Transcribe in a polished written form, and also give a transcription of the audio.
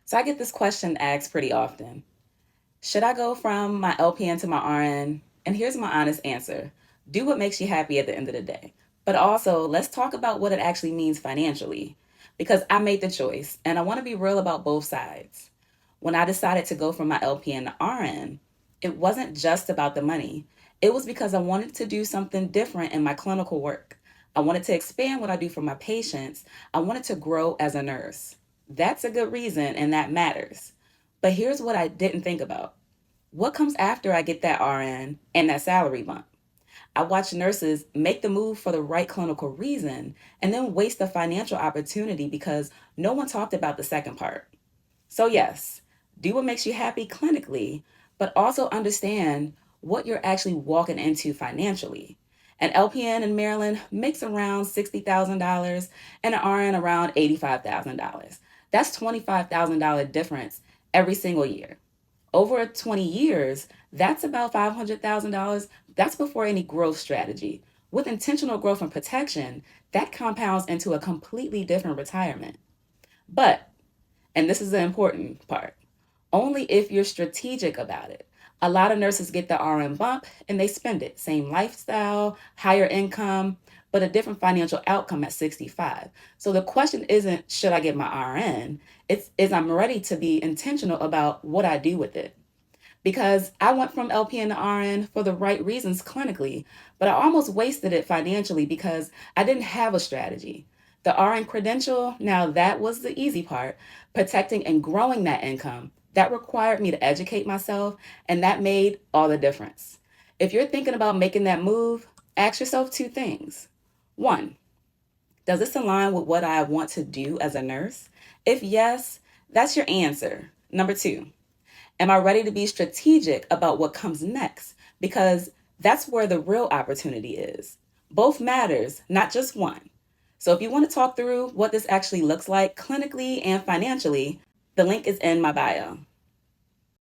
So I get this question asked pretty often. Should I go from my LPN to my RN? And here's my honest answer. Do what makes you happy at the end of the day. But also, let's talk about what it actually means financially. Because I made the choice and I want to be real about both sides. When I decided to go from my LPN to RN, it wasn't just about the money. It was because I wanted to do something different in my clinical work. I wanted to expand what I do for my patients. I wanted to grow as a nurse. That's a good reason and that matters. But here's what I didn't think about. What comes after I get that RN and that salary bump? I watch nurses make the move for the right clinical reason and then waste the financial opportunity because no one talked about the second part. So, yes, do what makes you happy clinically, but also understand what you're actually walking into financially. An LPN in Maryland makes around $60,000 and an RN around $85,000. That's $25,000 difference every single year. Over 20 years, that's about $500,000. That's before any growth strategy. With intentional growth and protection, that compounds into a completely different retirement. But, and this is the important part, only if you're strategic about it. A lot of nurses get the RN bump and they spend it. Same lifestyle, higher income, but a different financial outcome at 65. So the question isn't, should I get my RN? It's, is I'm ready to be intentional about what I do with it because I went from LPN to RN for the right reasons clinically, but I almost wasted it financially because I didn't have a strategy. The RN credential, now that was the easy part, protecting and growing that income. That required me to educate myself, and that made all the difference. If you're thinking about making that move, ask yourself two things. One, does this align with what I want to do as a nurse? If yes, that's your answer. Number two, am I ready to be strategic about what comes next? Because that's where the real opportunity is. Both matters, not just one. So if you want to talk through what this actually looks like clinically and financially, the link is in my bio.